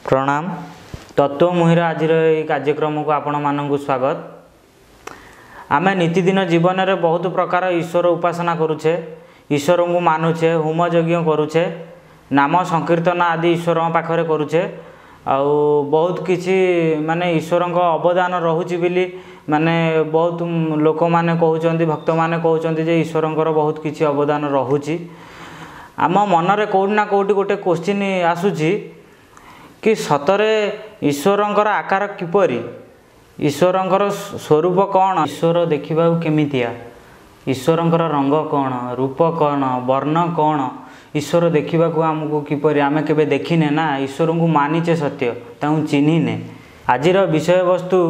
प्रणाम तत्व मुहिर आज कार्यक्रम को आपण मानक स्वागत। आमे नीतिदिन जीवन में बहुत प्रकार ईश्वर उपासना करुचे, ईश्वर को मानुचे, होम यज्ञ करुचे, नाम संकीर्तन आदि ईश्वर पाखरे करुचे। आउ बहुत किछि माने ईश्वर अवदान रहुची बिली माने बहुत लोक माने कहउचंदी, भक्त माने कहउचंदी जे ईश्वर बहुत किछि अवदान रहुची। आम मनरे कोउट ना कोउटी गोटे क्वेश्चन आसुची कि सतरे ईश्वरंकर आकार किपरि, ईश्वरंकर स्वरूप कौन, ईश्वर देखा केमितिया, ईश्वरंकर रंग कौन, रूप कौन, वर्ण कौन, ईश्वर देखा आमको किपरि, आमे केबे देखिने ना, ईश्वर को मानिचे सत्य ताऊ चिन्हिने। आजिर विषय वस्तु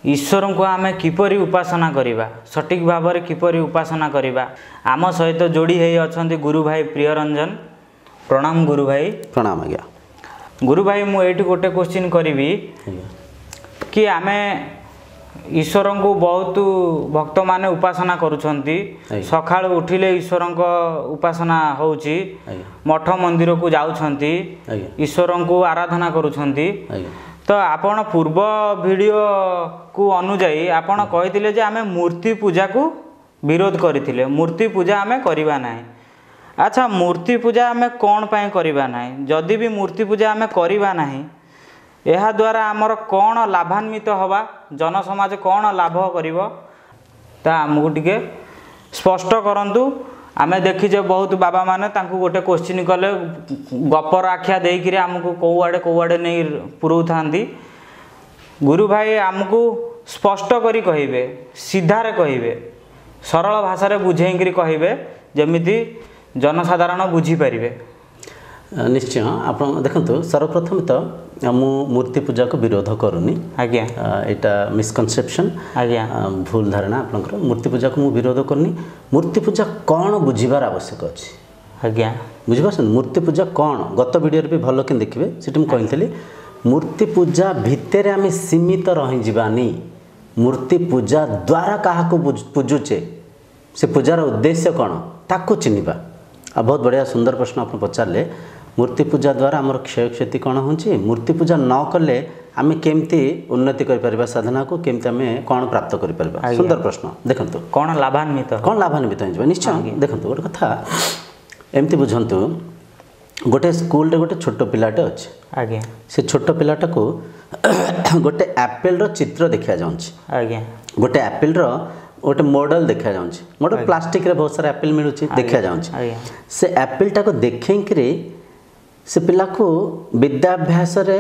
ईश्वर को आमे किपरि उपासना करिबा, सटीक भाव में किपरि उपासना करिबा। आम सहित जोड़ी है अछंती गुरु भाई प्रियरंजन। प्रणाम गुरु भाई। प्रणाम आज्ञा गुरु भाई। मुझे गोटे क्वेश्चन करी कि आमे ईश्वर को बहुत भक्त माने उपासना करुछंती, सकाळ उठिले ईश्वर उपासना होउची, मठ मंदिर को जाउछंती, ईश्वर को आराधना करुछंती। तो आपण पूर्व वीडियो को अनुजाई आपण कहिथिले जे आमे मूर्ति पूजा को विरोध करथिले, मूर्ति पूजा आमे करिबा नाही। अच्छा, मूर्ति पूजा आमे कौन पाए करिबा नाही? जदि भी मूर्ति पूजा आमे करिबा नाही, एहा द्वारा आमर कौन लाभान्वित हवा, जन समाज कौन लाभ करिवो ता हमकु टिके स्पष्ट करंतु। आमे देखिजे बहुत बाबा माने तांकु गोटे क्वेश्चन कले गपर आख्या देइकिरे हमकु कोआडे नहीं पुरौ थांती। गुरु भाई हमकु स्पष्ट करी कहिबे, सीधारे कहिबे, सरल भाषा रे बुझेंगिरी कहिबे जेमिति जनसाधारण बुझी पारिबे। निश्चय आप देखो, सर्वप्रथम तो मु मूर्ति पूजा को विरोध करूनी आज्ञा, एटा मिसकनसेप्शन आज्ञा, भूल धारणा आपनकर। मूर्ति पूजा को मु विरोध करनी। मूर्ति पूजा कौन बुझीबार आवश्यक अछि आज्ञा, बुझिपारछन? मूर्ति पूजा कौन गत वीडियो रे भी भलो के देखिबे, सेठी मु कहितली मूर्ति पूजा भितर आमे सीमित रहि जिबानी। मूर्ति पूजा द्वारा काहा को पूजुचे, से पूजार उद्देश्य कौन ताको चिन्हिबा। आ बहुत बढ़िया सुंदर प्रश्न आप पचारे। मूर्ति पूजा द्वारा आमर क्षय क्षति कौन होची, मूर्ति पूजा न कले आमे केमती उन्नति कर परिबा, साधना को केमती आमे कौन प्राप्त कर परिबा? सुंदर प्रश्न। देखंतु कौन लाभान्वित हो निश्चय। देखंतु गोटे कथा एमती बुझंतु, गोटे स्कूल रे गोटे छोट पिलाटे अछि आज्ञा, से छोट पिलाटा को गोटे एप्पल रो चित्र देखा जाउछि आज्ञा, गोटे एप्पल रो गोटे मॉडल देखा जाउछि, मॉडल प्लास्टिक रे बहुत सारा एप्पल मिलुछि देखा जाउछि। से एप्पल टा को देखिकरी से पिला को विद्याभ्यास रे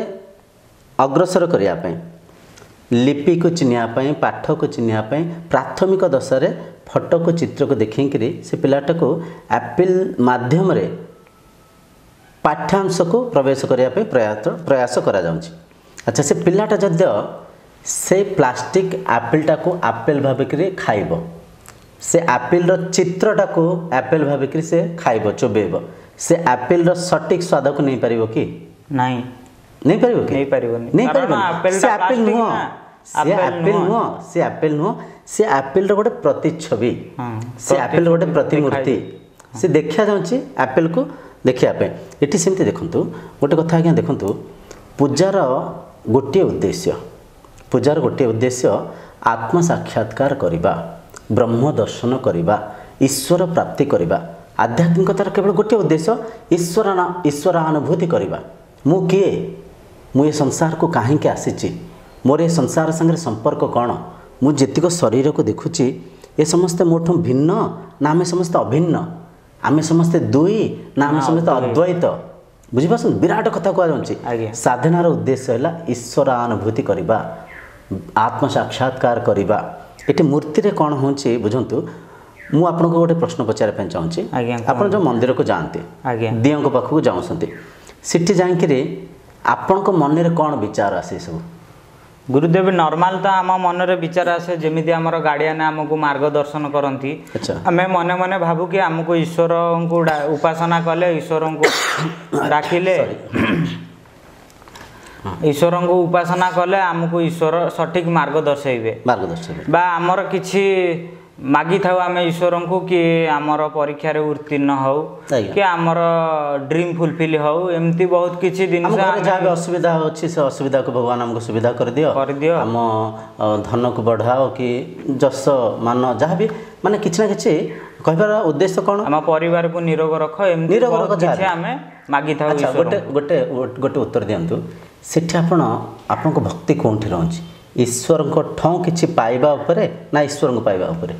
अग्रसर करिया पय, लिपि को चिनिया पय, पाठ को चिनिया पय, प्राथमिक दशा रे फोटो को चित्र को देखिकरी से पिलाटा को एप्पल माध्यम रे पाठ्यांश को प्रवेश करिया पय प्रयास करा जाउछि। अच्छा, से पिलाटा जद्य से प्लास्टिक एप्पल टा को एप्पल भाबिकरी खाइबो, से एप्पल रो चित्रटा को एप्पल भाबिकरी से खाइबो, चोबेबो, से एप्पल रो सटीक स्वाद को नहीं पारिबो कि नहीं? नहीं पारिबो कि नहीं पारिबो, नहीं पारिबो। से एप्पल नुहो, से एप्पल नुहो, से एप्पल नुहो, से एप्पल रो गोटे प्रतिच्छवि, से एप्पल रो गोटे प्रतिमूर्ति से देखा जाउछि एप्पल को देखिया पे। एठी सेमति देखंतु गोटे कथा आज्ञा, देखंतु पूजार गोटे उद्देश्य, पूजार गोटे उद्देश्य आत्म साक्षात्कार करिबा, ब्रह्म दर्शन करिबा, ईश्वर प्राप्ति करिबा। आध्यात्मिकतार केवल गोटे उद्देश्य ईश्वर अनुभूति करिबा। मु किए, मु ये संसार को काहे के आसीची, मोर ये संसार संगे संपर्क कौन, मु जेतिक शरीर को देखुची ये समस्त मोठो भिन्न ना आमे समस्त अभिन्न, आमे समस्त दुई ना आमे समस्त अद्वैत। बुझिपास? विराट कथा कह जाउछि। साधनार उद्देश्य हैला ईश्वर अनुभूति करिबा, आत्म साक्षात्कार करिबा। एटी मूर्ति रे कोन होछि बुझंतु। मु आपनको गोटे प्रश्न पचारे पे चाहूछि। आपण जो मंदिर को जानते, दियं को पाखु जाउसंती, सिटी जांकिरे आपनको मन रे कोन विचार आसे? सब गुरुदेव नॉर्मल तो आम मन रे विचार आसे जेमिति हमर गार्डियन हमको मार्गदर्शन करंती। आमे मने मने भाबु कि हमको ईश्वर को उपासना कले, ईश्वर को डाकिले, ईश्वर को उपासना कले हमको ईश्वर सठिक मार्ग दर्शेबे बा हमर किछि मागी थाउ आमे ईश्वर को कि आमर परीक्षा रे उत्तीर्ण हो कि आमर ड्रीम फुलफिल हो एमती बहुत किछि दिन से जहाँ भी असुविधा अछि से असुविधा को भगवान हमको सुविधा कर दियो हम धन को बढ़ाओ कि जस मान जहाँ भी माने किछि ना किछि कहबार उद्देश्य कोन हम परिवार को निरोग रख एमती निरोग रख किछि आमे मागी थाउ ईश्वर गोटे उत्तर दियंतु सेठी आपण को भक्ति कोंठी रहउछि ईश्वर को ठौ किछि पाइबा उपरे ना ईश्वर को पाइबा उपरे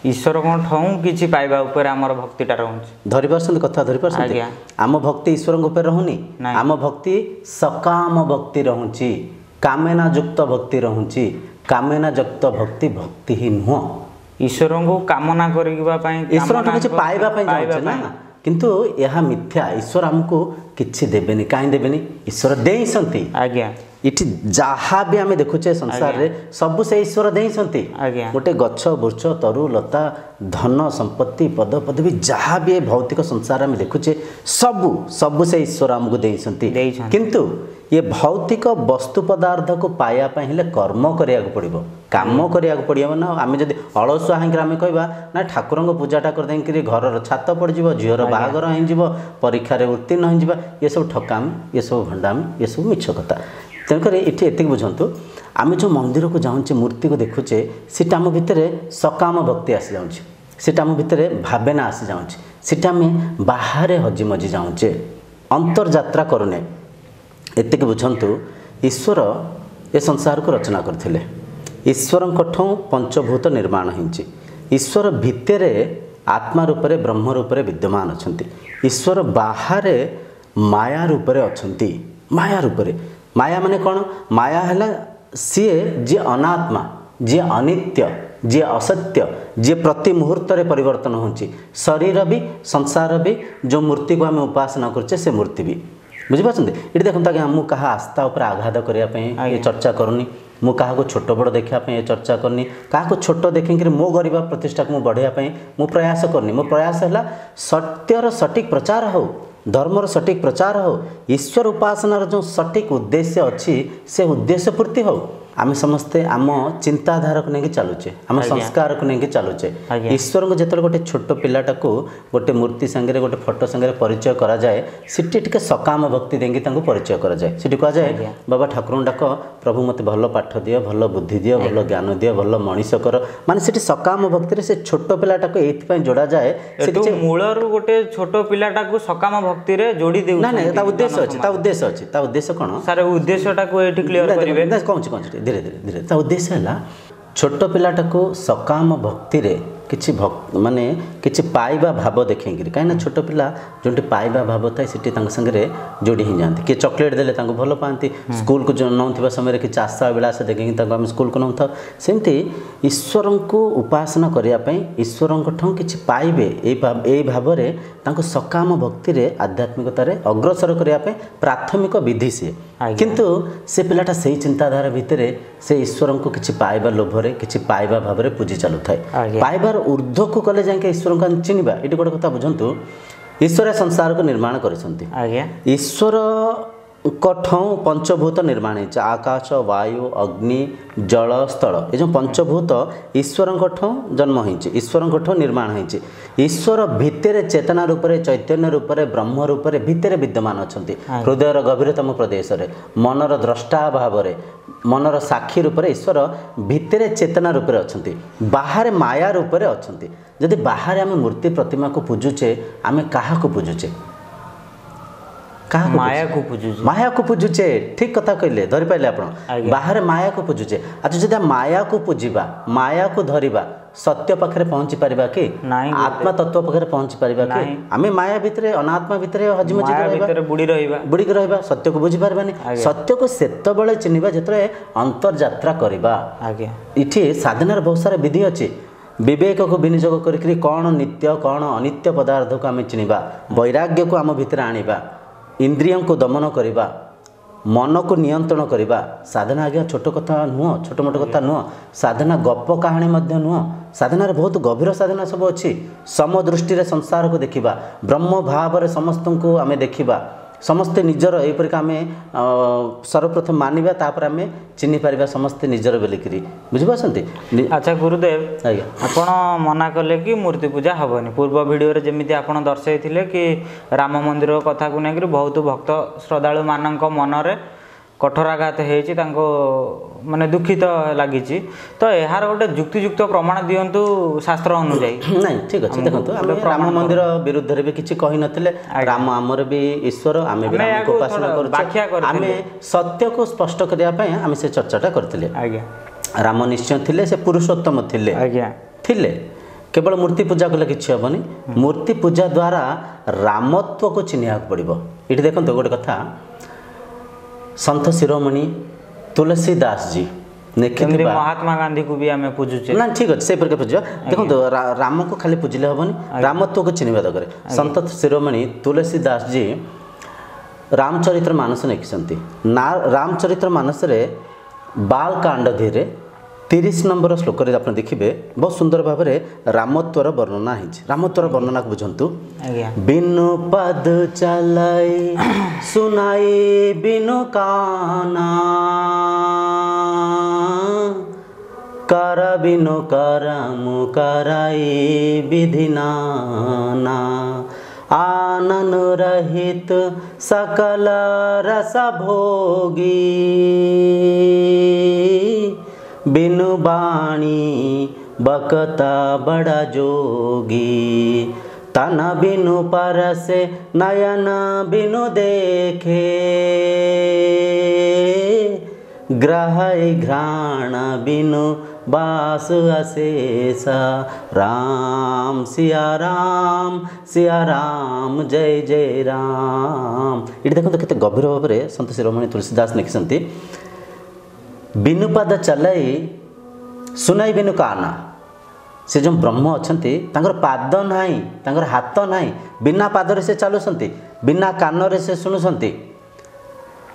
ईश्वर को ठौ किछि पाइबा उपरे हमर भक्तिटा रहउछि धरि परसेंट कथा धरि परसेंट आम भक्ति ईश्वर को ऊपर रहउनी आम भक्ति सकाम भक्ति रहउछि कामना युक्त भक्ति रहउछि कामना युक्त भक्ति भक्ति ही नुह ईश्वर को कामना करिबा पई ईश्वर को किछि पाइबा पई जाउछ ना किंतु यह मिथ्या ईश्वर हमको किछि देबेनी काई देबेनी ईश्वर देई संती आज्ञा इठी जहाँ भी आम देखुचे संसार रे सब से ईश्वर देइसंती गोटे गछ वृक्ष तरु लता धन संपत्ति पद पदवी जहाँ भी भौतिक संसार में देखुचे सब से ईश्वर आमको देइसंती किंतु ये भौतिक वस्तु पदार्थ को पाया हेले कर्म करिया पड़िबो काम करिया पड़िबो ना आम जदि अलसुआ हांकर आम कहबा ना ठाकुर पूजाटा कर देंकि घर छात पड़ जिवो झीर बाहागर हो जिवो परीक्षा रे उत्तीर्ण हो जिवो ये सब ठकामी ये सब भंडामी ये सब मिछ कथा तेणुकर ये एतिक बुझंतु आम जो मंदिर को जाऊँचे मूर्ति को देखुचे सीटा आम भितर सकाम भक्ति आसी जाऊँचे सीटा आम भितर भावना आसी जाऊँचे सीटा आम बाहर हजि मजि जाऊँचे अंतर्यात्रा करूने एतिक बुझंतु ईश्वर ए संसार को रचना करथिले ईश्वर ठों पंचभूत निर्माण होइछि ईश्वर भितर आत्मा रूप रे ब्रह्म रूप रे विद्यमान अछंती ईश्वर बाहर माया रूप रे अछंती माया रूप रे माया माने कौन माया है सी जी अनात्मा जी अनित्य जी असत्य जी प्रति मुहूर्त रे परिवर्तन होची शरीर भी संसार भी जो मूर्ति को आम उपासना करछे से मूर्ति भी बुझिपारछन्ते ये देखो आगे मु कहा आस्था उपर आघात करने ये चर्चा करनी मु क्या छोट बड़ देखापी चर्चा करनी क्या छोट देखिक मो गरीब प्रतिष्ठा को बढ़ाई मु प्रयास करनी मो प्रयास है सत्यर सटीक प्रचार हो धर्मर सटीक प्रचार हो ईश्वर उपासनार जो सटीक उद्देश्य अच्छी से उद्देश्य पूर्ति हो आम समस्ते आम चिंताधारा को लेकिन चलुचे आम संस्कार को लेकिन चलुचे ईश्वर को जो गोटे छोट पिलाटा को गोटे मूर्ति संगे गोटे फोटो संगे परिचय करा जाए सिटी टिके सकाम भक्ति देंगे परिचय करा जाए सिटी कह जाए बाबा ठाकुर डाक प्रभु मते भल पाठ दियो भल बुद्धि दियो भल ज्ञान दियो भल मनीष कर माने सिटी सकाम भक्ति रे से छोट पिलाटा को एथि जोड़ा जाए से मूलर गोटे छोट पिलाटा को सकाम भक्ति रे जोड़ी देउ ना ना ता उद्देश्य अछि ता उद्देश्य कोन सारे उद्देश्यटा को एठी क्लियर करिवे ना कहूँ धीरे धीरे धीरे ता उद्देश्य है छोट पिलाटा को सकाम भक्ति रे किछि माने किछि पाइबा भाव देखेंगे कहीं छोट पिला जोटी पाइबा भाव थाए सिटी संगे जोड़ी ही जाती किए चॉकलेट देले तांको भल पाती स्कूल को नौथिबा समय कि आशा विलास देखेंगे आम स्कूल को नौ था सेमती ईश्वर को उपासना करने ईश्वर ठों किछि पाइबे ए भाव रे तांको सकाम भक्ति रे आध्यात्मिकतार अग्रसर करने प्राथमिक विधि सी किंतु से पिलाटा से चिंताधारा भितर से ईश्वर को किछि पाइबा लोभरे किछि पाइबा भाव रे पूजी चलु थाए पाइबार ऊर्ध्व को कले जाके ईश्वर को चिन्हवा ये गोटे कथा बुझंतु ईश्वर संसार को निर्माण करिसंती ईश्वर ठों पंचभूत निर्माण है आकाश वायु अग्नि जल स्थल ये जो पंचभूत ईश्वर ठों जन्म होइछि ईश्वर ठों निर्माण होइछि ईश्वर भितर चेतना रूप रे चैतन्य रूप रे ब्रह्म रूप रे भितर विद्यमान अछंती हृदयर गभीरतम प्रदेश रे मनर द्रष्टा भाव रे मनर साक्षी रूप रे ईश्वर भितर चेतना रूप रे अछंती बाहर माया रूप रे अछंती जदि बाहर आम मूर्ति प्रतिमा को पूजुचे आम काहा को पूजुचे माया को पूजुचे ठीक कथा कहले धरी पाइले आपण बाहर माया को पूजुचे अच्छा जदि माया को पूजिबा माया को धरिबा सत्य पाखरे पहुंची परिबा कि आत्मा तत्व पाखरे पहुंची परिबा कि आमे माया भितरे अनात्मा भितरे हजमजी भितरे बुड़ी रहइबा सत्य को बुझी पारबानी सत्य को सेत बेले चिनिबा जतरे अंतर्यात्रा करिबा इठी साधनार बहुत सारा विधि अछि विवेक को विनियोग करी कौन नित्य कौन अनित्य पदार्थ को आम चिनिबा वैराग्य को आम भितर आनिबा इंद्रियों को दमन करिबा मन को नियंत्रण करिबा साधना आज्ञा छोट कथा नुह छोट मोट कथा नुह साधना गप कहानी मध्य नुह साधना बहुत गभीर साधना सब अच्छी समदृष्टि रे संसार को देखिबा ब्रह्म भाव रे समस्त को आम देखिबा समस्ते निजर एपरिक आम सर्वप्रथम मानिबा तापर आम चिन्ह पारिबा समस्ते निजर बोलिकी बुझिपारछन्ती। अच्छा गुरुदेव आज्ञा आपण मना कले कि मूर्ति पूजा हेनी पूर्व वीडियो जमी आप दर्शाई कि राम मंदिर कथा को लेकर बहुत भक्त श्रद्धालु मान मनरे कठोराघात होती माने दुखित लगी तो यार गोटे जुक्तियुक्त प्रमाण दिंतु शास्त्र अनुजाई नहीं ठीक अच्छे देखो राम मंदिर विरुद्ध भी किसी कही नथिले राम आमर भी ईश्वर आम भी राम को उपासना कर आम सत्य को स्पष्ट करने आम से चर्चाटा करथिले। राम निश्चय थिले से पुरुषोत्तम थिले थिले केवल मूर्ति पूजा कले किसी हेनी मूर्ति पूजा द्वारा रामत्व को चिन्ह पड़ो। ये देखो गोटे कथा संत शिरोमणि तुलसीदास जी महात्मा गांधी को भी आम पूजुचे ना ठीक अच्छे से पूजा देखो राम को खाली पूजिले हेनी रामत्व को चिन्ह दरकार। संत शिरोमणि तुलसीदास जी रामचरित्र मानस लिखिं ना रामचरित्र मानस बाल कांड धीरे 30 नंबर श्लोक आप देखिए बहुत सुंदर भाव में रामत्वर वर्णना है। रामत्वर वर्णना को बुझंतु बिनु पद चलाई सुनाई बिनु काना कर बिनु करम कराई विधि नाना आनन रहित सकल रस भोगी बिनु बाणी बकता बड़ा जोगी तन बिनु परसे नयन बिनु देखे ग्रह घ्राण बिनु बास अशेषा राम सिया राम जय जय राम। ये देखो केते गभीर भाव में संत शिरोमणि तुलसीदास लिखिं बिनु पद चलाई सुनाई बिनु काना से जो ब्रह्म अच्छा पाद ना हाथ ना बिना पादरे से चलुंट बिना कान से शुणुंट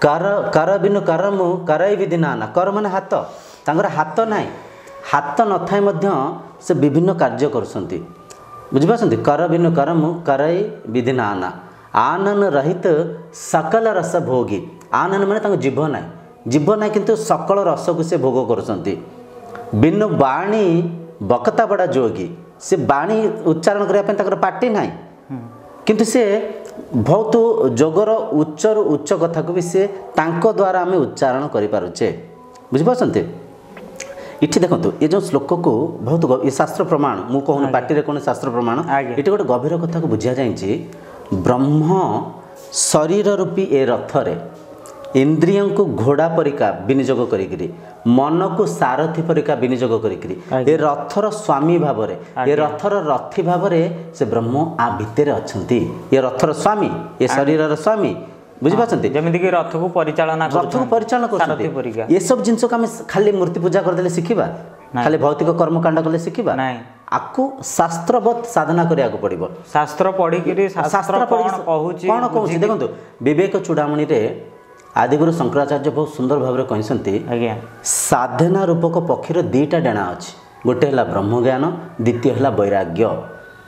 कर कर बिनु करमु कराई विधि नाना कर माने हाथ हाथ ना हाथ न थाए से विभिन्न कार्य करुँच बुझिपारछन्ति कर बिनु करमु कराई विधि नाना आनन रहित सकल रस भोगी आनन माने जीभ ना जीव ना किंतु सकल रस को से भोग करुँच बिनु बाणी बकता बड़ा जोगी से बाणी उच्चारण करने पार्टी ना किंतु से बहुत जोगर उच्चर उच्च कथा को भी से तांको द्वारा आम उच्चारण करें बुझिपारछन्ति। इठी देखो ये जो श्लोक को बहुत ये शास्त्र प्रमाण मु कहूँ पार्टी कौन शास्त्र प्रमाण ये गोटे गभीर कथा को बुझा जाए ब्रह्म शरीर रूपी ए रथरे इंद्रियों को घोड़ा परिका विनियोग करी मन को सारथी परिका विनियोग करी रथर स्वामी भाव ये रथर रथी भाव से ब्रह्म आ भितर अच्छी ये रथर स्वामी ये शरीर स्वामी बुझिपारछन्ति जमिति कि रथ को परिचालना कर ये सब जिनस को आम खाली मूर्ति पूजा करदे शिखा खाली भौतिक कर्मकांड कले शिखा आपको शास्त्रवत साधना करिया को पड़िबो शास्त्र पढ़ी शास्त्र कौन कहूँ देखो विवेक चूड़ामणि रे आदिगुरु शंकराचार्य बहुत सुंदर भाव में कहते साधना रूपक पक्षीर दुईटा डेणा अच्छी गोटे है ब्रह्म ज्ञान द्वितीय है वैराग्य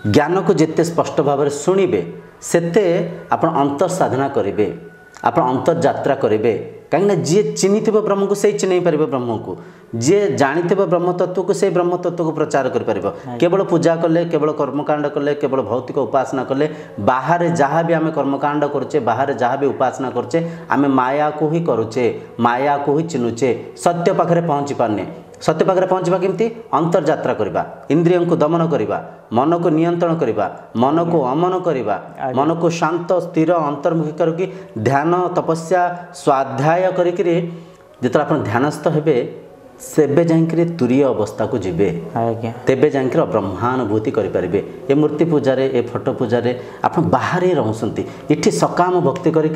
ज्ञान को जिते स्पष्ट भाव में शुणिबे सेते आपण अंतर साधना करेंगे आपण अंतर यात्रा करेंगे कहीं जी चिन्ह थ ब्रह्म को से चिन्ह पारे ब्रह्म को जी जानी ब्रह्म तत्व को से ब्रह्म तत्व को प्रचार कर केवल पूजा कले केवल कर्मकांड कले केवल भौतिक उपासना कले बाहर जहाँ भी आम कर्मकांड करुचे बाहर जहाँ भी उपासना करुचे आम माया को ही करुचे माया को ही चिन्हुचे सत्य पाखे पहुँची पारने सत्य पाखे पहुँचवा केमती अंतर यात्रा करवा इंद्रियों को दमन करवा मन को नियंत्रण करवा मन को अमन करवा मन को शांत स्थिर अंतर्मुखी करके ध्यान तपस्या स्वाध्याय करी जो आप ध्यानस्थ हेबे सेबे जाइए तुरीय अवस्था को जीवे तेबे जाइए ब्रह्मानुभूति करें ये मूर्ति पूजारे ए फोटो पूजारे आप बाहर ही रहते इठी सकाम भक्ति करी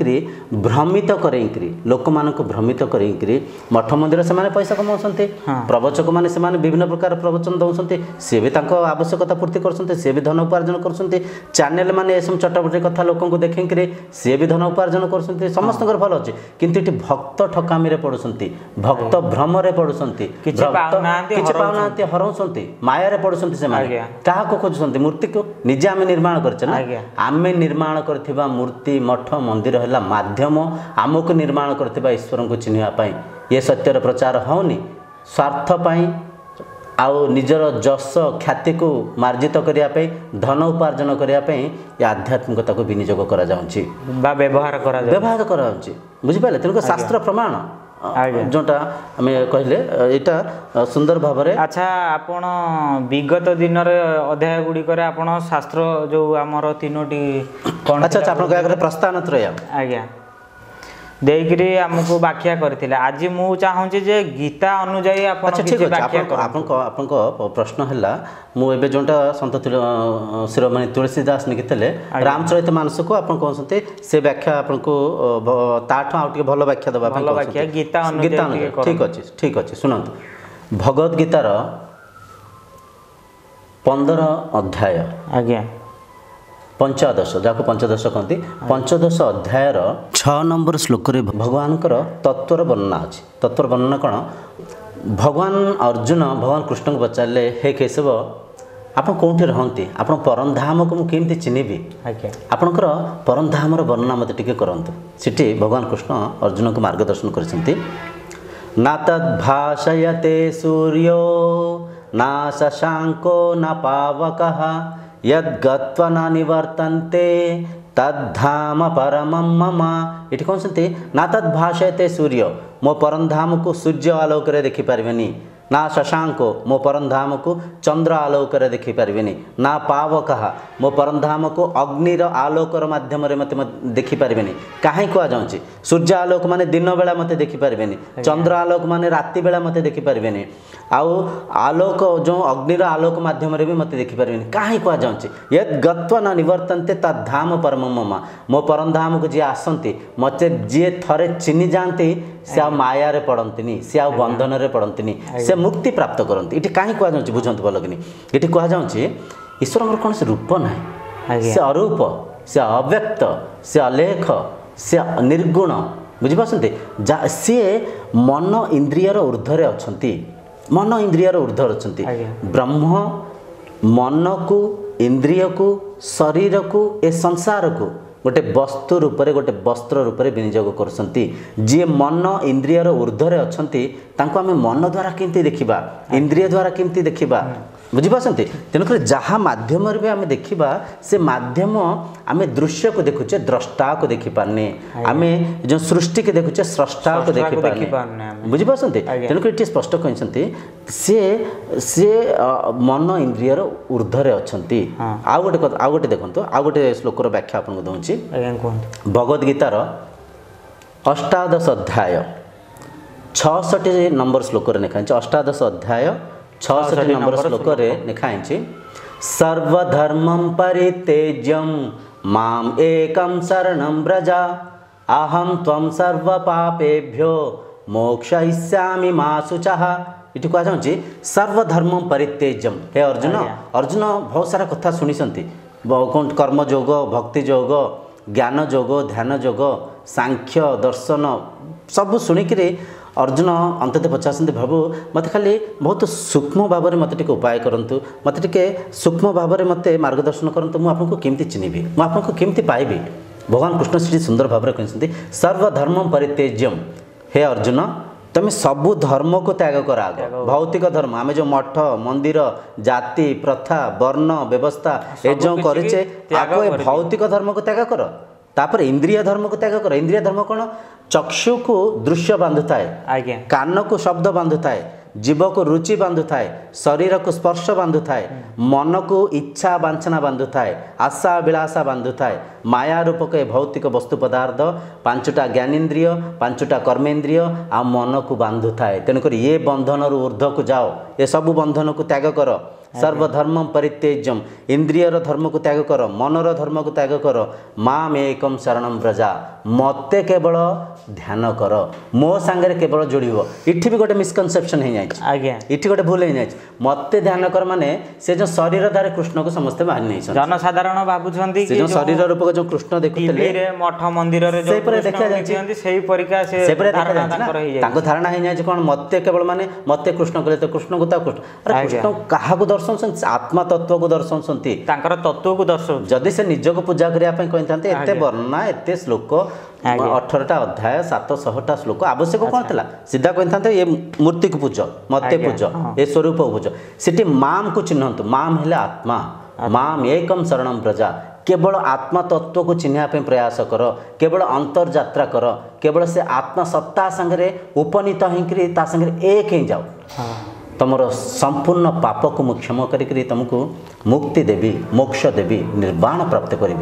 भ्रमित करें लोक मान भ्रमित करें मठ मंदिर से पैसा कमाते प्रवचक मैंने से विभिन्न प्रकार प्रवचन दौरान सी भी आवश्यकता पूर्ति कर सी भी धन उपार्जन कर चैनल मैंने सब चटपटी कथा लोक देखें सी भी धन उपार्जन कर समस्त भल अच्छे किंतु भक्त ठकामी पड़ुंट भक्त भ्रम पड़ुंट କରୁଛନ୍ତି କିଛି ପାଉନାହାନ୍ତି, କିଛି ପାଉନାହାନ୍ତି, ହରାଉଛନ୍ତି, ମାୟାରେ ପଡୁଛନ୍ତି ସେମାନେ। ଆଜ୍ଞା। କାହାକୁ ଖୋଜୁଛନ୍ତି? ମୂର୍ତ୍ତିକୁ। ନିଜେ ଆମେ ନିର୍ମାଣ କରିଛେ ନା। ଆଜ୍ଞା। ଆମେ ନିର୍ମାଣ କରିଥିବା ମୂର୍ତ୍ତି, ମଠ, ମନ୍ଦିର ହେଲା ମାଧ୍ୟମ ଆମକୁ ନିର୍ମାଣ କରିଥିବା ଈଶ୍ୱରଙ୍କୁ ଚିହ୍ନିବା ପାଇଁ। ଏ ସତ୍ୟର ପ୍ରଚାର ହେଉନି ସ୍ୱାର୍ଥ ପାଇଁ, ଆଉ ନିଜର ଯଶ ଖ୍ୟାତିକୁ ମାର୍ଜିତ କରିବା ପାଇଁ, ଧନ ଉପାର୍ଜନ କରିବା ପାଇଁ ଏ ଆଧ୍ୟାତ୍ମିକତାକୁ ବିନିଯୋଗ କରାଯାଉଛି ବା ବ୍ୟବହାର କରାଯାଉଛି। ବୁଝିପାରିଲେ? ତେଣୁ ଶାସ୍ତ୍ର ପ୍ରମାଣ ଯେଉଁଟା ଆମେ କହିଲେ ଏଇଟା ସୁନ୍ଦର ଭାବରେ। ଆଚ୍ଛା, ଆପଣ ବିଗତ ଦିନର ଅଧ୍ୟାୟ ଗୁଡ଼ିକରେ ଆପଣ ଶାସ୍ତ୍ର ଯେଉଁ ଆମର 3ଟି କ'ଣ ଆଚ୍ଛା ଆପଣ କହିବା କଥା ପ୍ରସ୍ଥାନ ତ୍ରୟ ଆଜ୍ଞା ଦେଇକିରି ଆମକୁ ବ୍ୟାଖ୍ୟା କରିଥିଲେ। ଆଜି ମୁଁ ଚାହୁଁଛି ଯେ ଗୀତା ଅନୁଯାୟୀ ଆପଣ କିଛି ବ୍ୟାଖ୍ୟା କରନ୍ତୁ। ଆପଣଙ୍କ ପ୍ରଶ୍ନ ହେଲା, ମୁଁ ଏବେ ଯେଉଁଟା ସନ୍ଥ ଶିରୋମଣି ତୁଳସୀ ଦାସ ଲେଖିଥିଲେ ରାମଚରିତ ମାନସକୁ ଆପଣ କହୁଛନ୍ତି ସେ ବ୍ୟାଖ୍ୟା ଆପଣଙ୍କୁ ତାଠୁ ଆଉ ଟିକେ ଭଲ ବ୍ୟାଖ୍ୟା ଦେବା ପାଇଁ ଗୀତା ଅନୁଯାୟୀ। ଠିକ ଅଛି ଶୁଣନ୍ତୁ। ଭଗବତ ଗୀତାର 15 ଅଧ୍ୟାୟ ଆଜ୍ଞା ପଞ୍ଚଦଶ, ଯାହାକୁ ପଞ୍ଚଦଶ କହନ୍ତି, ପଞ୍ଚଦଶ ଅଧ୍ୟାୟର 6 ନମ୍ବର ଶ୍ଲୋକରେ ଭଗବାନଙ୍କର ତତ୍ଵର ବର୍ଣ୍ଣନା ଅଛି। ତତ୍ଵର ବର୍ଣ୍ଣନା କ'ଣ? ଭଗବାନ ଅର୍ଜୁନ ଭଗବାନ କୃଷ୍ଣଙ୍କୁ ପଚାରିଲେ, ହେ କେଶବ, ଆପଣ କେଉଁଠି ରହନ୍ତି? ଆପଣ ପରମଧାମକୁ ମୁଁ କେମିତି ଚିହ୍ନିବି? ଆପଣଙ୍କର ପରମଧାମର ବର୍ଣ୍ଣନା ମୋତେ ଟିକେ କରନ୍ତୁ। ସେଠି ଭଗବାନ କୃଷ୍ଣ ଅର୍ଜୁନଙ୍କୁ ମାର୍ଗଦର୍ଶନ କରିଛନ୍ତି। ନା ତଦ୍ ଭାଷୟତେ ସୂର୍ଯ୍ୟୋ ନା ଶଶାଙ୍କୋ ନା ପାବକଃ यद्गत्वा न निवर्तन्ते तद्धाम परमं मम। ଏଠି କହୁଛନ୍ତି ନା ତଦ୍ ଭାଷୟତେ ସୂର୍ଯ୍ୟ, ମୋ ପରମଧାମ को सूर्य आलोक देखिपारे, ना शशांक मो परमधाम को चंद्र आलोक देखिपारे, ना पावक मो परमधाम को अग्निर आलोकर माध्यम मत देखिपारे। कहीं कह जाऊँगी सूर्य आलोक माने दिन बेला मत देखिपारे, चंद्र आलोक माने राति बेला मत देखिपारे, आउ आलोक जो अग्निर आलोक माध्यम भी मत देखिपारे। कहीं कह जाऊँगी यद गत्वा न निवर्तन्ते तद्धाम परमं मम, मो परमधाम को जी आसती मत जी थरे चिन्हि जाती से आ मायारे पड़ती, से आ बंधन रे पड़ती, से मुक्ति प्राप्त करती। ये कहीं कह जाऊँगी बुझंतु भल कि ये कह जाऊँगी ईश्वर कौन से रूप ना, से अरूप, से अव्यक्त, से अलेख, से निर्गुण। बुझिपारती सी मन इंद्रियर ऊर्ध्वरे अच्छी, मन इंद्रियर ऊर्ध्वर अच्छी। ब्रह्म मन को, इंद्रिय को, शरीर को, ए संसार को गोटे वस्तु रूप में, गोटे वस्त्र रूप में विनियोग करछंती। जी मन इंद्रियर ऊर्ध्वरे अच्छंती तांको आमे मन द्वारा केमती देखिबा, इंद्रिय द्वारा केमती देखिबा। बुझिपारती? तेणुक जहाँ माध्यम भी आम देखा से माध्यम आम दृश्य को देखुचे, द्रष्टा को देखिपारे, आम जो सृष्टि के देखुचे स्रष्टा को देखिपारे। बुझिपारती? तेणुक ये स्पष्ट कहते सी सी मन इंद्रियर ऊर्ध्वरे अच्छी। आउ गोटे देखो, आउ गोटे श्लोकर व्याख्या आपको दूसरी। भगवद गीतार 18 अध्याय 66 नंबर श्लोकर लिखा, 18 अध्याय 66 नंबर श्लोक लिखाई, सर्वधर्मं परित्यज्यं माम एकं शरणं व्रज अहं त्वं सर्वपापेभ्यो मोक्षयिष्यामि मा शुचः। ये कह जाऊँगी सर्वधर्मं परित्यज्यम। हे अर्जुन, अर्जुन बहुत सारा कथा शुणी, कर्मयोग, भक्ति योग, ज्ञान योग, ध्यान योग, सांख्य दर्शन सब शुणिक अर्जुन अंतत पचास प्रभु मत खाली बहुत सूक्ष्म भाव में मत उपाय करंतु, मत सूक्ष्म भाव में मत मार्गदर्शन करंतु, मु आपको केमती चिन्हिबी, मु आपको केमती पाइबी। भगवान कृष्ण श्री सुंदर भाव में कहते सर्वधर्मं परित्यज्यम। हे अर्जुन, तुम सबु धर्म को त्याग कर। आग भौतिक धर्म आम जो मठ मंदिर जाति प्रथा वर्ण व्यवस्था ए जो करे आग भौतिक धर्म को त्याग कर। तापर इंद्रिय धर्म को त्याग कर। इंद्रिय धर्म कौन? चक्षु को दृश्य बांधु थाए, कान को शब्द बांधु थाए, जीव को रुचि बांधु थाए, शरीर को स्पर्श बांधु थाए, मन को इच्छा वांछना बांधु थाए, आशा अभिलाषा बांधु थाए, माया रूपक भौतिक वस्तु पदार्थ 5टा ज्ञानेन्द्रिय 5टा कर्मेन्द्रिय आ मन को बांधु थाए। तेणुक ये बंधन ऊर्ध्व को जाओ, ये सब बंधन को त्याग कर, सर्वधर्म परित्यज्यम इंद्रियर धर्म को त्याग कर मनर धर्म को त्याग कर माम एकम शरणम व्रजा मते केवल ध्यान कर मो सांगे केवल जोड़ो इठी भी गोटे मिसकनसेप्शन हो जाए इठी गोटे भूल हो जाए मते ध्यान कर माने से जो शरीर द्वारा कृष्ण को समस्ते मानि नहीं जनसाधारण भाबुछंती कि जो शरीर रूप जो कृष्ण देखुतले रे मठ मंदिर रे जो देखा जाय सेही परिका से धारणा हो जाए कौन मते केवल माने मते कृष्ण कहले तो कृष्ण को कृष्ण अरे कृष्ण क्या दर्शन आत्मा तत्व को दर्शन तत्व को दर्शन जदि से निज को पूजा करने कही एते वर्णना एते श्लोक 18टा अध्याय 700टा श्लोक आवश्यक कौन था सीधा कही ये मूर्ति को पूज मते पूज ये स्वरूप पूज सीटी माम को चिन्हतु माम है आत्मा माम एकम शरणम व्रजा केवल आत्मा तत्व को चिन्ह प्रयास कर केवल अंतर्यात्रा कर केवल से आत्मा सत्ता संगे उपनीत होता संगे एक ही जाओ तुमर संपूर्ण पाप को मु क्षम करी तुमको मुक्ति देवी मोक्ष देवी निर्वाण प्राप्त करी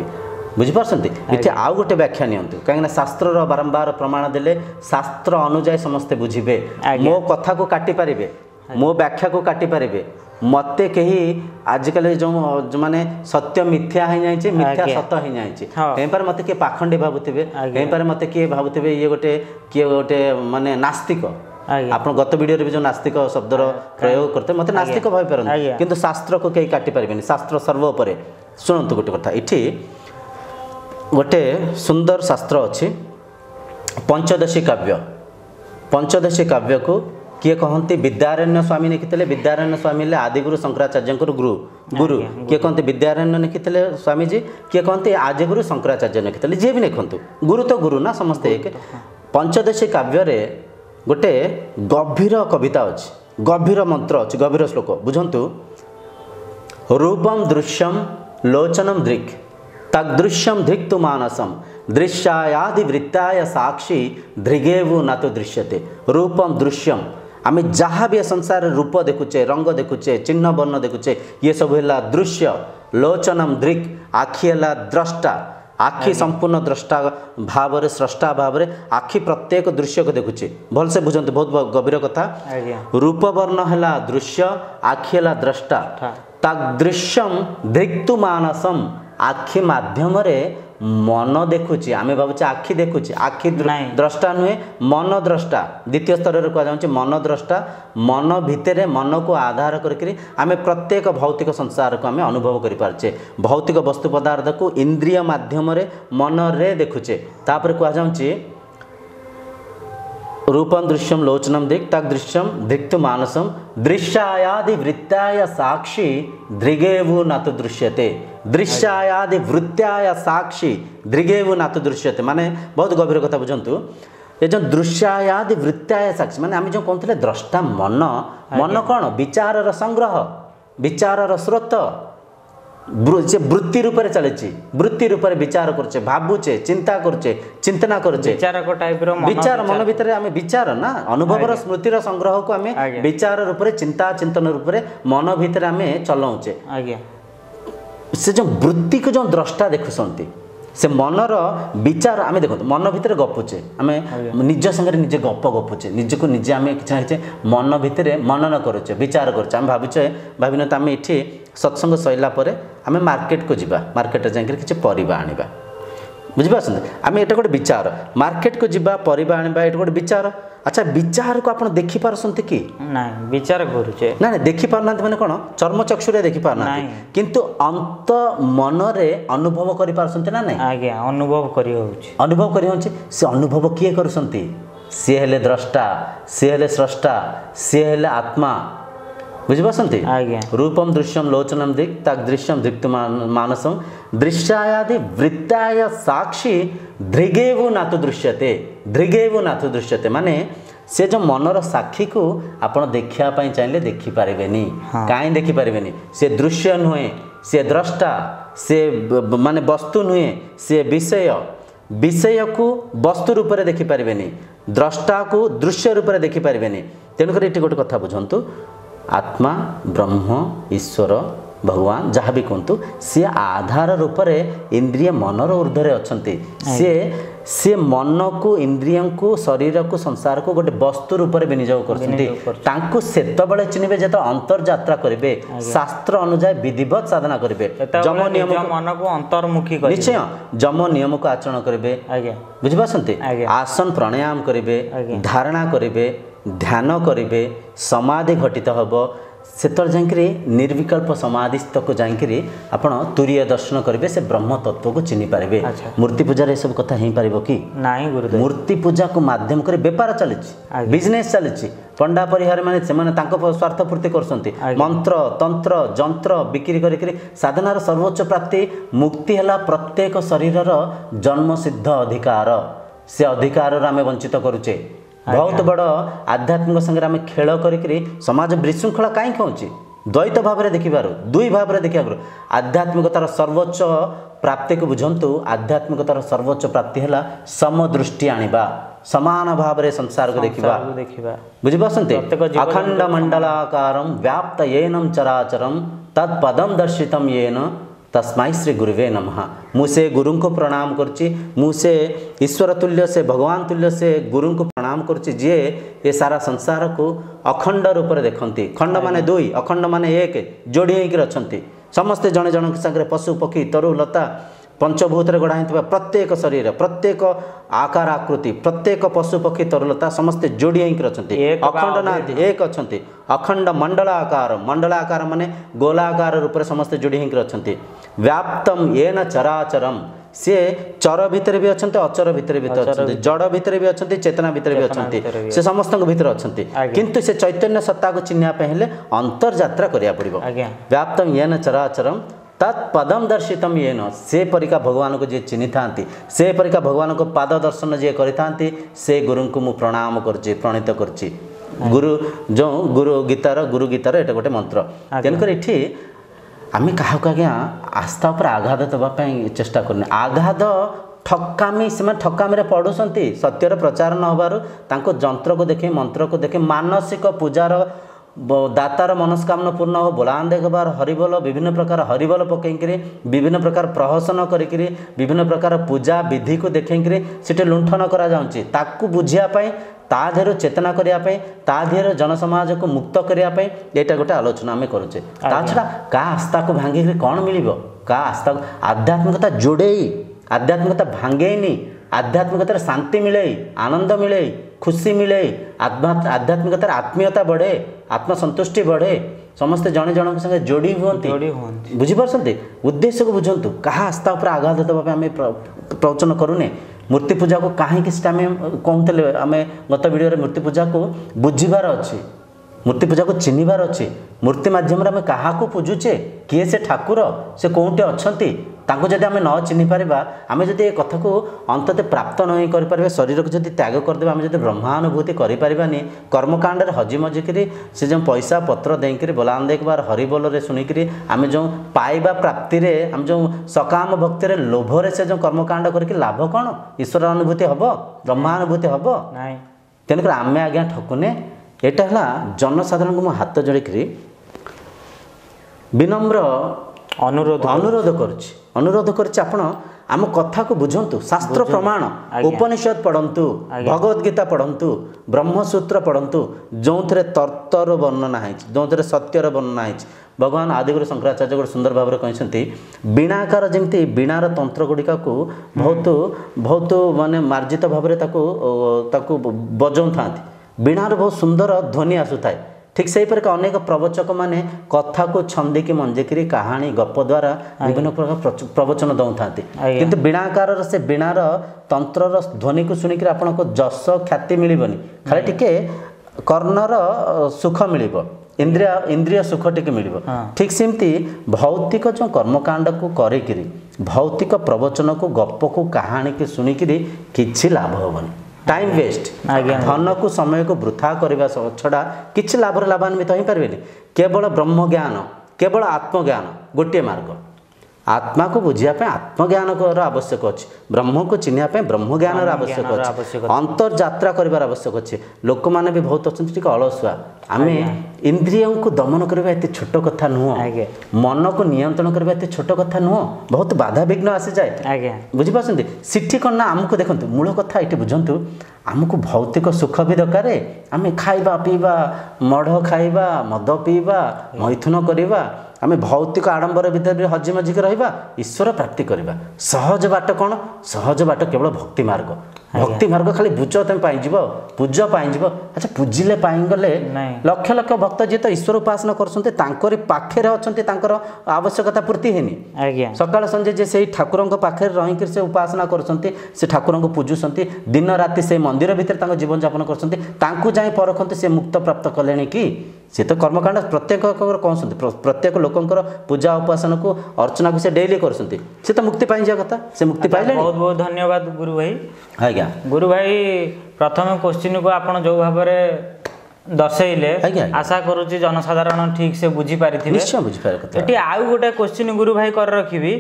बुझिपारती ये आउ गोटे व्याख्या नियंतु कहीं शास्त्र बारंबार प्रमाण देले शास्त्र अनुजाई समस्ते बुझे मो कथा को काटी पारे मो व्याख्या को काटी पारे मते कही आजिकल जो माने सत्य मिथ्या हो जाए मिथ्या सत हो जाए कहीं पर मते किए पाखंडी भावुवे कहीं पर मते किए भावुवे ये गोटे माने नास्तिक आप गत वीडियो रे भी जो नास्तिक शब्द प्रयोग करते मत नास्तिक भाई पारन किंतु शास्त्र को कहीं काटी पारे शास्त्र सर्वोपरि शुणु गोटे कथा इठी गोटे सुंदर शास्त्र अच्छी पंचदशी काव्य को किए कहते विद्यारण्य स्वामी लिखिते विद्यारण्य स्वामी आदिगुरु शंकराचार्य गुरु किए कहते विद्यारण्य लिखिते स्वामीजी किए कहते आदिगुरु शंकराचार्य लिखिते जी भी लिखु गुरु तो गुरु ना समस्ते एक पंचदशी काव्य गोटे गभीर कविता अच्छी गभीर मंत्र अच्छी गभीर श्लोक बुझंतु रूपम दृश्यम लोचनम दृक् तदृश्यम धृक्तु मानसम दृश्यायादि वृत्ताय साक्षी धृगेवु न तो दृश्यते रूपम दृश्यम आम जहाँ भी संसार रूप देखुचे रंग देखुचे चिन्ह वर्ण देखुचे ये सब है दृश्य लोचनम दृक् आखि है द्रष्टा आखि संपूर्ण द्रष्टा भाव रे स्रष्टा भाव रे आखि प्रत्येक दृश्य को देखुचे भल से बुझंतु बहुत गभीर कथा रूप वर्ण है दृश्य आखि है द्रष्टा तदृश्यम धृक्तु मानसम आखि माध्यम रे मन देखुची आमे भावुचे आखि देखुची आखि द्रष्टा नुहे मन द्रष्टा द्वितीय स्तर रे कह जाउची मन द्रष्टा मन भितरे मन को आधार करके आमे प्रत्येक भौतिक संसार को आमे अनुभव करि पारछे भौतिक वस्तु पदार्थ को इंद्रिय माध्यम रे मन रे देखुचे तापर कह जाउची रूपम दृश्यम लोचनम दिक् तक दृश्यम दिक्तु मानसम दृश्यायादि वृत्ताय साक्षी धृगेवु न तो दृश्यते दृश्यायादि वृत्ताय साक्षी धृगेवु न तो दृश्यते माने बहुत गभीर कथा बुझंतु ये जो दृश्यायादि वृत्ताय साक्षी माने आम जो कहते द्रष्टा मन मन कौन विचार संग्रह विचार स्रोत वृत्ति रूप से चलती वृत्ति रूप से विचार करचे भावुचे चिंता करचे चिंतना करचे विचार मन भीतर आम विचार ना अनुभव स्मृतिर संग्रह को आम विचार रूप से चिंता चिंतन रूप से मन भीतर आम चलाऊचे से जो वृत्ति को जो द्रष्टा देखुंट से मनर विचार आम देखो मन भीतर गपुचे आम निज संगे निजे गपुचे निज को निजे आम कि मन भीतर मनन करुचे विचार करुचे आम भावुचे भाविन तो आम ये सत्संग सैला आम मार्केट को जीवा मार्केट जाकर किसी परिबा आनिबा बुझिपारछन आम एटा गोटे विचार मार्केट को जीवा परिबा आनिबा एटा गोटे विचार अच्छा विचार को आप देखि पारछन्ते कि ना विचार करूचे ना देखि पारना माने कोन चर्म चक्षुरे देखि पारना किंतु अंत मन रे अनुभव करि पारछन्ते ना नहीं आज्ञा अनुभव करि होउची से अनुभव किए करछन्ती से हेले द्रष्टा से हेले स्रष्टा से हेले आत्मा बुझिपारछन्ती रूपम दृश्यम लोचनम दिक् तक दृश्यम धृक्तु मानसम दृश्यायादि वृत्ताय साक्षी धृगेवु न तो दृश्यते माने से जो मनर साक्षी को आपण देखिया पई चाहिए देखि पारेबेनी काई देखि पारेबेनी से दृश्य नुहे से द्रष्टा से माने वस्तु नुहे से विषय को वस्तु रूप से देखि पारेबेनी द्रष्टा को दृश्य रूप से देखि पारेबेनी तेणुकर ये गोटे कथा बुझंतु आत्मा ब्रह्म ईश्वर भगवान जहाँ भी कहतु सी आधार रूप से इंद्रिय मनर ऊर्ध्व अच्छे सी मन को इंद्रिय को शरीर को संसार को गोटे वस्तु रूप से विनियोग कर चिन्हे जो अंतर्यात्रा करेंगे शास्त्र अनुजाई विधिवत साधना करेंगे जम नियम मन को अंतर्मुखी निश्चय जम नियम को आचरण करेंगे बुझिपारती आसन प्राणायाम करेंगे धारणा करेंगे ध्यान करेंगे समाधि घटित हम सेतर जाकि निर्विकल्प समाधिस्थ को जाकि आपण तुरीय दर्शन करेंगे से ब्रह्म तत्व को चिन्ह पारे। मूर्ति पूजा रे सब कथा हो पार कि नहीं गुरुदेव मूर्ति पूजा को माध्यम कर बेपार चली बिजनेस चली पंडा परिहार माने स्वार्थ पूर्ति कर मंत्र तंत्र जंत्र बिक्री कर साधनार सर्वोच्च प्राप्ति मुक्ति है प्रत्येक शरीर जन्म सिद्ध अधिकार से अधिकार आम वंचित करुचे बहुत बड़ आध्यात्मिक संगे आम खेल करी समाज विशृंखला कहीं होची द्वैत भाव में देखिबार दुई भाव में देखा आध्यात्मिकतार सर्वोच्च प्राप्ति को बुझंतु आध्यात्मिकतार सर्वोच्च प्राप्ति है समदृष्टि आनिबा समान भाव में संसार को देखा बुझिपारती अखंड मंडलाकारं व्याप्त येनम चराचरम तत्पदम दर्शितम येन तस्माई श्री गुरुवे नमः। मुझे गुरु को प्रणाम करछि मुझे ईश्वर तुल्य से भगवान तुल्य से गुरु को प्रणाम करछि जे ये सारा संसार को अखंड रूप से देखती खंड माने दुई अखंड माने एक जोड़ी होकर अच्छा समस्ते जड़े जन सागर पशु पक्षी तरु लता पंचभूत गढ़ा प्रत्येक शरीर प्रत्येक आकार आकृति प्रत्येक पशु पक्षी तरुलता समस्ते जोड़ी होकर अच्छा अखंड ना एक अच्छा अखंड मंडलाकार माने गोलाकार रूप से समस्ते जोड़ी होकर अच्छा व्याप्तम येन चराचरम सी चर भितर भी अच्छा अचर भितर भी अच्छा जड़ भितर भी अच्छा चेतना भितर भी अच्छा से समस्त भितर अच्छा किंतु से चैतन्य सत्ता को चिन्हवाई हेले अंतर्यात्रा करिया पड़िबो व्याप्तम येन चराचरम तत्पदम दर्शितम येन से परिका भगवान को जी चिन्हि थांती से परिका भगवान को पाद दर्शन जी करि से गुरु को मु प्रणाम करछि प्रणीत करछि गुरु जो गुरु गीतार एटा गोटे मंत्र तेनकर इठी आमे काहा आज्ञा आस्था पर आघात देवाई चेष्टा करने आघात ठकामी से ठकामी पढ़ुंट सत्यर प्रचार न होबारु तांको जंत्र को देखे मंत्र को देखे मानसिक पूजार दातार मनस्कामना पूर्ण हो बोलान देखबार हरिबोल विभिन्न प्रकार हरिबोल पकईकरी विभिन्न प्रकार प्रहसन करी विभिन्न प्रकार पूजा विधि को देखेकरी सेटे लुंठन करा जाउची ताकू बुझियापाई ता देहर चेतना करने ता देहर जनसमाज को मुक्त करने यहाँ गोटे आलोचना आम करुचे ता छड़ा का आस्था को भांगिक कौन मिल का आस्था आध्यात्मिकता जोड़े आध्यात्मिकता भांगेनी आध्यात्मिकतार शांति मिले आनंद मिले खुशी मिले आध्यात्मिकतार आत्मीयता बढ़े आत्मसंतुष्टि बढ़े समस्ते जड़े जन संगे जोड़ी हुए बुझीपारती उद्देश्य को बुझंतु कहा आस्था उपर आघात देवा आम प्रवचन करूने मूर्ति पूजा को कहीं कहते आम गत वीडियो मूर्ति पूजा को बुझीबार अच्छी मूर्ति पूजा को चिन्हबार अच्छी मूर्ति मध्यम आम क्या पूजुचे किए से ठाकुर से कौटे अच्छा जदि आम न चिन्ह पारिबा आम जदि कथा को अंतत प्राप्त नहीं करें शरीर को जब त्याग करदे आम जब ब्रह्मानुभूति करें कर्मकांड हजि मजिकी से जो पैसा पत्र देकर बोलान देखबार हरिबोल शुणिक आम जो पाइबा प्राप्ति आम जो सकाम भक्ति लोभरे से जो कर्मकांड करके लाभ कौन ईश्वर अनुभूति हम ब्रह्मानुभूति हम तेणुक आम आज्ञा ठकुने एटा है जनसाधारण को हाथ जोड़ी विनम्र अनुरोध कर आम कथा को बुझंतु शास्त्र प्रमाण उपनिषद पढ़ंतु भगवद गीता पढ़ंतु ब्रह्मसूत्र पढ़ंतु जो थे तर्तर वर्णना है जो थे सत्यर वर्णना है भगवान आदिगुरु शंकराचार्य गोटे सुंदर भाव में कहते वीणाकार जमी वीणार तंत्र गुड़िका को बहुत बहुत माने मार्जित भाव में बजाऊ था वीणार बहुत सुंदर ध्वनि आसुए ठीक से पर अनेक प्रवचक माने कथा को छंदिकी मंजिकी कहानी गप द्वारा विभिन्न प्रकार प्रवचन दौं था किंतु वीणाकार से वीणार तंत्र ध्वनि को शुणिक आपन को जस ख्याति मिलबनी खाली टिके कर्णर सुख मिल इंद्रिय सुख टिके मिल ठीक सेमती भौतिक जो कर्मकांड को करी भौतिक प्रवचन को गप को कहानी की शुणिक किसी लाभ हेनी टाइम वेस्ट धन को समय को वृथा करने छड़ा किसी लाभान्वित हो पारे केवल ब्रह्म ज्ञान केवल आत्मज्ञान गोटे मार्ग आत्मा को बुझिया आत्मज्ञान आवश्यक अच्छे ब्रह्म को चिन्हिया ब्रह्म ज्ञान आवश्यक अच्छे अंतर्जात्रा करार आवश्यक अच्छे लोक मैंने भी बहुत अच्छा अलसुआ आम इंद्रिय को दमन करवा एत छोट कथा नुह मन को नियंत्रण करवा एत छोट कथा नुह बहुत बाधा विघ्न आसी जाए बुझीपार सिटी कौन ना आमको देखो मूल कथा ये बुझंतु आमको भौतिक सुख भी दरकार आम खाइबा पीवा मढ़ खाइबा मद पीवा मैथुन करवा आम भौतिक आडंबर भितर भी हजी मजिक रहा ईश्वर प्राप्ति करवा सहज बाट कौन सहज बाट केवल भक्ति मार्ग भक्ति मार्ग खाली बुझ तुम पाइज पूज पाइज अच्छा पूजिले गले लक्ष लक्ष भक्त जी तो ईश्वर उपासना कर पाखे अच्छा आवश्यकता पूर्ति है सकाल संजे जे से ठाकुर पाखे रहीकि से उपासना कर ठाकुर को पूजुंट दिन राति से मंदिर भितर जीवन यापन कर परखते से मुक्त प्राप्त कले कि सी तो कर्मकांड प्रत्येक कहते प्रत्येक लोकंर पूजा उपासना को अर्चना को से डेली करते तो मुक्ति पाई जा कथा से मुक्ति पाइले। बहुत बहुत धन्यवाद गुरु भाई। आज्ञा गुरु भाई प्रथम क्वेश्चन को आप जो भाव दर्शेले आशा करुच्ची जनसाधारण ठीक से बुझी पारिथिबे निश्चय बुझी पारे एटी आउ गोटे क्वेश्चन गुरु भाई कर रखिबी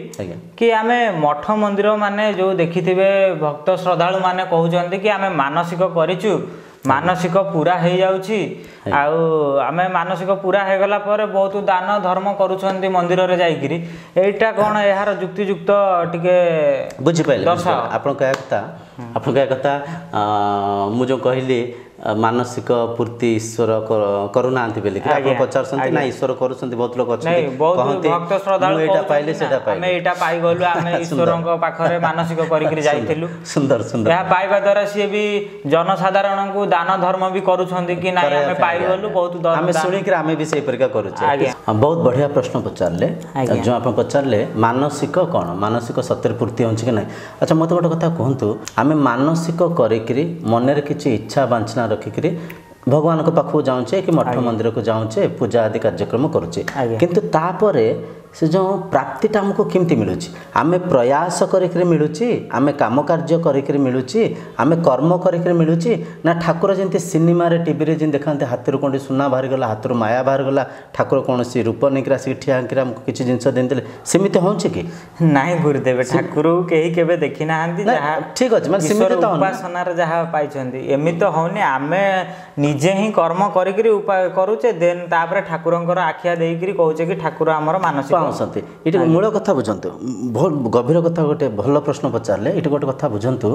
कि आमे मठ मंदिर माने जो देखिथिबे भक्त श्रद्धालु माने कहउचंती कि आमे मानसिक करिचु मानसिक पूरा हो जाउची आउ आमे मानसिक पूरा हो गला पर बहुत दान धर्म करूछंती मंदिर रे जाईकिरी एटा कोन एहार जुक्ति युक्त टिके बुझी पाइले आपण कहया कथा मु जो कहली मानसिक पूर्ति ईश्वर करूना पचार ना ईश्वर करुँच बहुत लोग भक्त श्रद्धालु ईश्वर पाखे मानसिक कर सुंदर सुंदर पाइबा द्वारा सी भी जनसाधारण को दान धर्म भी करुँच कि पाइगलु बहुत आम शुणिक आम भी से परिका करुचे बहुत बढ़िया प्रश्न पचारे जो आप पचारे मानसिक कौन मानसिक सत्य पूर्ति हो कि ना। अच्छा मत गोटे कथा कहतु आम मानसिक करी मन किसी इच्छा वांछना रखिक भगवान को पाखु जाऊे कि मठ मंदिर को जाऊे पूजा आदि कार्यक्रम करुचे किंतु तापरे से जो प्राप्तिटा हमको केमती मिलूँ आम प्रयास कर मिलूँ आम कम कार्य कर मिलूँ आम कर्म कर मिलूँ ना ठाकुर जमी सिनेमा टीवी जी देखा हाथ कौन सुना बाहरी गला हाथ माया बाहर गला ठाकुर कौन सी रूप नहीं आसिक ठिया आमको किसी जिन देते सेमती हो कि ना गुरुदेव ठाकुर कहीं केवे देखी ना ठीक अच्छे मैं उपासनार जहाँ पाई एमती तो होनी आम निजे ही कर्म करुचे देन तापर ठाकुर आखिया देकर कहे कि ठाकुर आमर मानसिक ये मूल कथा बुझंतु बहुत गभीर कथा गोटे भल प्रश्न पचारे ये गोटे कथा बुझंतु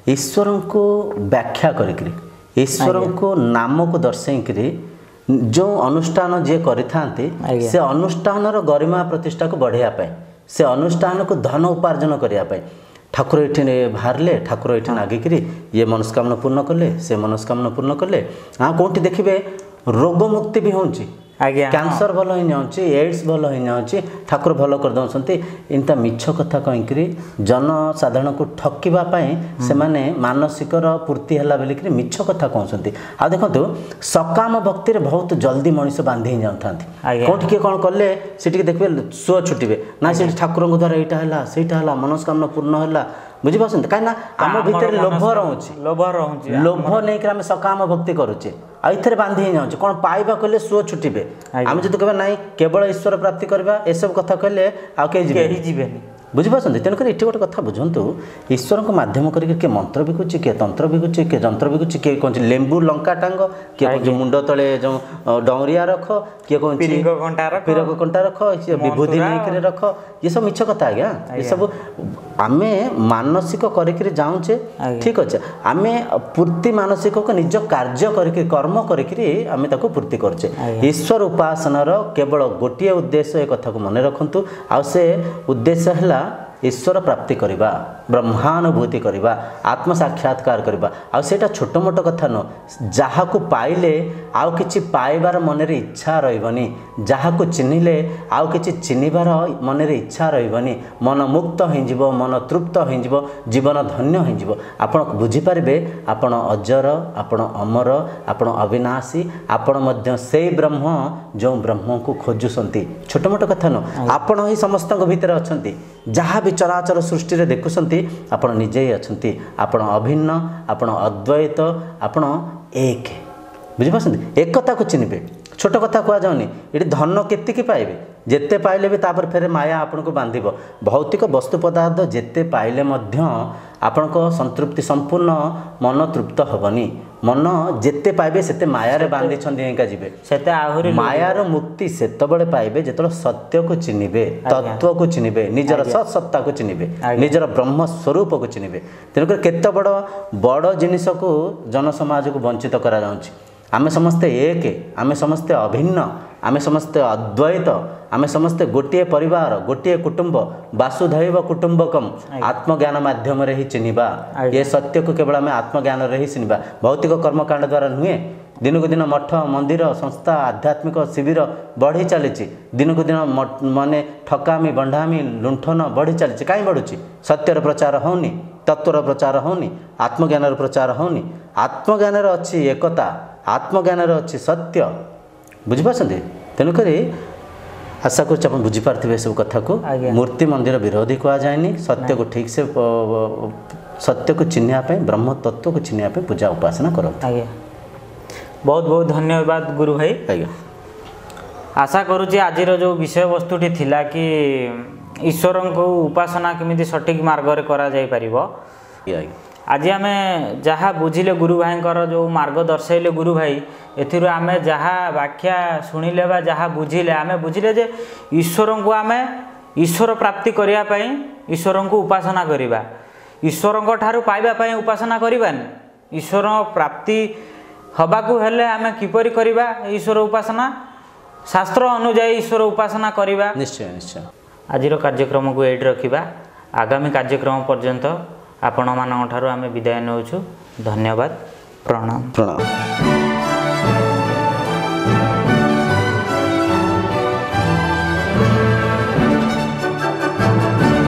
ईश्वर को व्याख्या करी ईश्वर को नाम को दर्शेकरी जो अनुष्ठान जी करते से अनुष्ठान गरिमा प्रतिष्ठा को बढ़ाई से अनुष्ठान को धन उपार्जन करने ठाकुर ये बाहर ठाकुर ये नागिक ये मनस्कामना पूर्ण कले से मनस्कामना पूर्ण कले हाँ कौटी देखिए रोग मुक्ति भी होची कैंसर भल हो जाऊँगी एड्स भल हो जाऊँगी ठाकुर भल कर दौरान इनता मिछ कथा कहीकि जनसाधारण को ठकवाई से माने मानसिक पूर्ति है बोलिक मिछ कथा कहते आ देखो सकाम भक्ति बहुत जल्दी मनीष बांधि ही जाता कौट किए कौन कले से देखिए सुअ छुटे ना से ठाकुर द्वारा यहाँ है मनस्कामना पूर्ण है बुझीपार कहीं आम भितर लोभ नहीं आम सकाम भक्ति करुचे आर बांधि ही जाऊँ कौन पाइबा कहले सुअ छुटे आम जो कह ना केवल ईश्वर प्राप्ति करवा एसब कथा कहले आगे बुझीपार तेणुक ये गोटे कथा बुझंतु ईश्वर को माध्यम करके मंत्र बिकुची किए तंत्र बिकुची किए जंत्र बिकुची किए कौन लेंबू लंका टांग किए मुंड तले जो डौरिया रख किए कौन पीरक कंटा रख विभूति नहीं रख ये सब मिछ कथा आज्ञा ये सब आम मानसिक कर जाऊे ठीक अच्छे आम पूर्ति मानसिक को निज कार्य करके कर्म करके पूर्ति करचे ईश्वर उपासनार केवल गोटे उद्देश्य एक कथा को मन रखु आ से उद्देश्य है ईश्वर प्राप्ति करवा ब्रह्मानुभूति करवा आत्म साक्षात्कार करवा आ सेटा छोट मोट कथा न जहाँ को पाइले आउ किछि पाइबार मन रे इच्छा रहिबनी जहाँ को चिन्हिले आउ किछि चिन्हिबार मन रे इच्छा रहिबनी मन मुक्त होइजिवो मन तृप्त होइजिवो जीवन धन्य होइजिवो आपण बुझी पारिबे आपण अजर आपण अमर आपण अविनाशी आपण मध्य सेई ब्रह्म जो ब्रह्म को खोजुसंती छोट मोट कथा न आपण ही समस्त भीतर अछंती जहाँ भी चराचर सृष्टि रे देखुसंती आपण निजे ही अछंती आपण अभिन्न आपण अद्वैत आपण एक बुझीपार एकता को चिन्हबे छोट कथा कह जाऊनी ये धन केतिकी पाइबे ଯେତେ ପାଇଲେ ବି ତାପରେ ଫେରେ ମାୟା ଆପଣଙ୍କୁ ବାନ୍ଧିବ। ଭୌତିକ ବସ୍ତୁ ପଦାର୍ଥ ଯେତେ ପାଇଲେ ମଧ୍ୟ ଆପଣଙ୍କ ସନ୍ତୃପ୍ତି ସମ୍ପୂର୍ଣ୍ଣ ମନ ତୃପ୍ତ ହେବନି। ମନ ଯେତେ ପାଇବେ ସେତେ ମାୟାରେ ବାନ୍ଧିଛନ୍ତି ଏକା ଯିବେ। ସେତେ ଆହୁରି ମାୟାର ମୁକ୍ତି ସେତେବେଳେ ପାଇବେ ଯେତେବେଳେ ସତ୍ୟକୁ ଚିହ୍ନିବେ, ତତ୍ତ୍ୱକୁ ଚିହ୍ନିବେ, ନିଜର ସତ୍ତାକୁ ଚିହ୍ନିବେ, ନିଜର ବ୍ରହ୍ମ ସ୍ୱରୂପକୁ ଚିହ୍ନିବେ। ତେଣୁକରି କେତେ ବଡ଼ ଜିନିଷକୁ ଜନସମାଜକୁ ବଞ୍ଚିତ କରାଯାଉଛି। ଆମେ ସମସ୍ତେ ଏକ, ଆମେ ସମସ୍ତେ ଅଭିନ୍ନ, ଆମେ ସମସ୍ତେ ଅଦ୍ୱୈତ, ଆମେ ସମସ୍ତେ ଗୋଟିଏ ପରିବାର, ଗୋଟିଏ କୁଟୁମ୍ବ, ବାସୁଧୈବ କୁଟୁମ୍ବକମ୍। ଆତ୍ମଜ୍ଞାନ ମାଧ୍ୟମରେ ହିଁ ଚିହ୍ନିବା। ଏ ସତ୍ୟକୁ କେବଳ ଆମେ ଆତ୍ମଜ୍ଞାନରେ ହିଁ ଚିହ୍ନିବା, ଭୌତିକ କର୍ମକାଣ୍ଡ ଦ୍ୱାରା ନୁହେଁ। ଦିନକୁ ଦିନ ମଠ, ମନ୍ଦିର, ସଂସ୍ଥା, ଆଧ୍ୟାତ୍ମିକ ଶିବିର ବଢ଼ି ଚାଲିଛି। ଦିନକୁ ଦିନ ମାନେ ଠକାମି, ବଣ୍ଡାମି, ଲୁଣ୍ଠନ ବଢ଼ି ଚାଲିଛି। କାହିଁ ବଢ଼ୁଛି? ସତ୍ୟର ପ୍ରଚାର ହେଉନି, ତତ୍ତ୍ୱର ପ୍ରଚାର ହେଉନି, ଆତ୍ମଜ୍ଞାନର ପ୍ରଚାର ହେଉନି। ଆତ୍ମଜ୍ଞାନରେ ଅଛି ଏକତା, ଆତ୍ମଜ୍ଞାନରେ ଅଛି ସତ୍ୟ। ବୁଝିପାରୁଛନ୍ତି? ତେଣୁକରି ଆଶା କରୁଛି ଆପଣ ବୁଝିପାରୁଥିବେ ଏସବୁ କଥାକୁ। ମୂର୍ତ୍ତି ମନ୍ଦିର ବିରୋଧୀ କୁହାଯାଏନି। ସତ୍ୟକୁ ଠିକ୍ ସେ ସତ୍ୟକୁ ଚିହ୍ନିବା ପାଇଁ, ବ୍ରହ୍ମ ତତ୍ତ୍ୱକୁ ଚିହ୍ନିବା ପାଇଁ ପୂଜା ଉପାସନା କରନ୍ତୁ। ଆଜ୍ଞା, ବହୁତ ବହୁତ ଧନ୍ୟବାଦ ଗୁରୁ ଭାଇ। ଆଜ୍ଞା, ଆଶା କରୁଛି ଆଜିର ଯେଉଁ ବିଷୟବସ୍ତୁଟି ଥିଲା କି ଈଶ୍ୱରଙ୍କୁ ଉପାସନା କେମିତି ସଠିକ୍ ମାର୍ଗରେ କରାଯାଇପାରିବ, ଆଜି ଆମେ ଯାହା ବୁଝିଲେ ଗୁରୁ ଭାଇଙ୍କର ଯେଉଁ ମାର୍ଗ ଦର୍ଶାଇଲେ ଗୁରୁ ଭାଇ, ଏଥିରୁ ଆମେ ଯାହା ବ୍ୟାଖ୍ୟା ଶୁଣିଲେ ବା ଯାହା ବୁଝିଲେ, ଆମେ ବୁଝିଲେ ଯେ ଈଶ୍ୱରଙ୍କୁ ଆମେ ଈଶ୍ୱର ପ୍ରାପ୍ତି କରିବା ପାଇଁ ଈଶ୍ୱରଙ୍କୁ ଉପାସନା କରିବା। ଈଶ୍ୱରଙ୍କ ଠାରୁ ପାଇବା ପାଇଁ ଉପାସନା କରିବାନି। ଈଶ୍ୱର ପ୍ରାପ୍ତି ହେବାକୁ ହେଲେ ଆମେ କିପରି କରିବା ଈଶ୍ୱର ଉପାସନା? ଶାସ୍ତ୍ର ଅନୁଯାୟୀ ଈଶ୍ୱର ଉପାସନା କରିବା। ନିଶ୍ଚୟ ନିଶ୍ଚୟ। ଆଜିର କାର୍ଯ୍ୟକ୍ରମକୁ ଏଇଠି ରଖିବା। ଆଗାମୀ କାର୍ଯ୍ୟକ୍ରମ ପର୍ଯ୍ୟନ୍ତ ଆପଣମାନଙ୍କ ଠାରୁ ଆମେ ବିଦାୟ ନେଉଛୁ। ଧନ୍ୟବାଦ। ପ୍ରଣାମ।